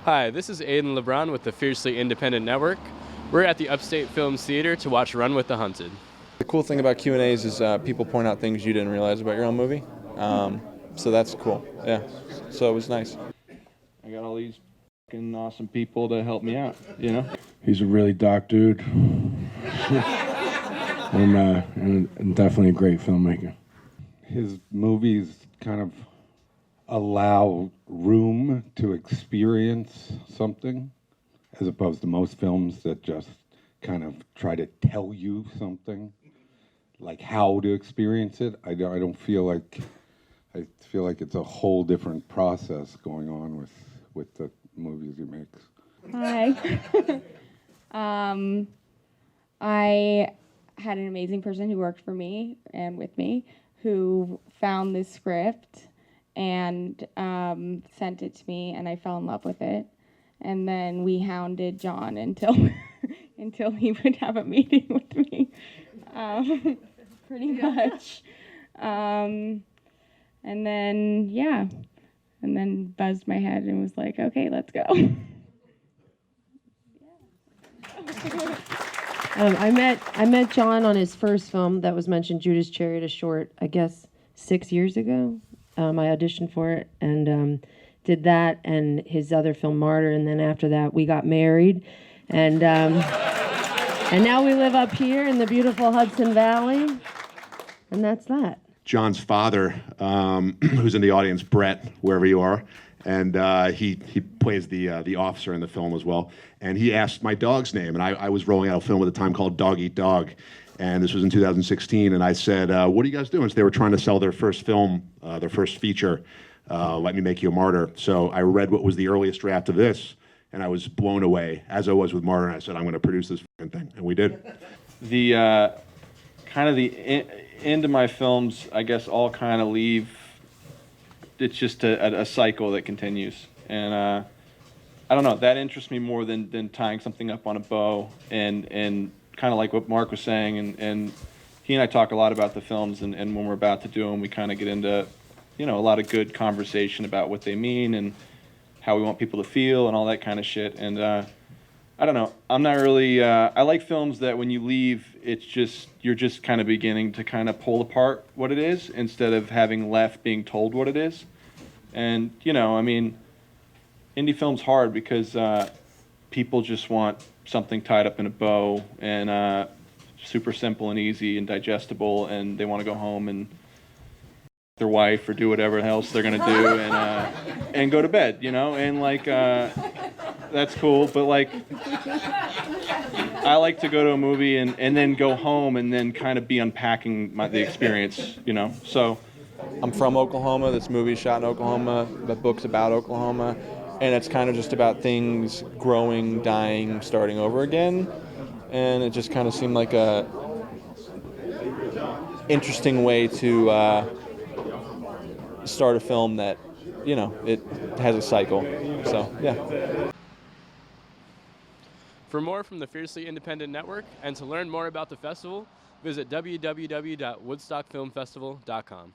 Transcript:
Hi, this is Aiden LeBron with the Fiercely Independent Network. We're at the Upstate Films Theater to watch Run with the Hunted. The cool thing about Q&As is people point out things you didn't realize about your own movie. So that's cool. Yeah. So it was nice. I got all these fucking awesome people to help me out, you know? He's a really dark dude. and definitely a great filmmaker. His movies kind of allow room to experience something, as opposed to most films that just kind of try to tell you something, like how to experience it. I don't feel like, I feel like it's a whole different process going on with the movies he makes. Hi. I had an amazing person who worked for me and with me who found this script and sent it to me, and I fell in love with it. And then we hounded John until until he would have a meeting with me, pretty much. And then buzzed my head and was like, okay, let's go. I met John on his first film that was mentioned, Judas Chariot, a short, I guess, 6 years ago. I auditioned for it and did that and his other film, Martyr, and then after that we got married, and now we live up here in the beautiful Hudson Valley, and that's that. John's father, who's in the audience, Brett, wherever you are, and he plays the officer in the film as well. And he asked my dog's name, and I was rolling out a film at the time called Dog Eat Dog, and this was in 2016. And I said, "What are you guys doing?" So they were trying to sell their first film, their first feature, "Let Me Make You a Martyr." So I read what was the earliest draft of this, and I was blown away, as I was with Martyr. And I said, "I'm going to produce this fucking thing," and we did. The kind of the end of my films, I guess, all kind of leave. It's just a cycle that continues, and I don't know. That interests me more than tying something up on a bow, and kind of like what Mark was saying, and he and I talk a lot about the films, and when we're about to do them, we kind of get into, a lot of good conversation about what they mean and how we want people to feel and all that kind of shit. And I don't know. I'm not really. I like films that when you leave, you're just kind of beginning to kind of pull apart what it is instead of having left being told what it is. And indie film's hard because people just want something tied up in a bow and super simple and easy and digestible, and they want to go home and their wife or do whatever else they're gonna do and go to bed, and that's cool, but I like to go to a movie and then go home and then kind of be unpacking the experience, so. I'm from Oklahoma. This movie's shot in Oklahoma. The book's about Oklahoma. And it's kind of just about things growing, dying, starting over again. And it just kind of seemed like a interesting way to start a film that, it has a cycle. So, yeah. For more from the Fiercely Independent Network and to learn more about the festival, visit www.woodstockfilmfestival.com.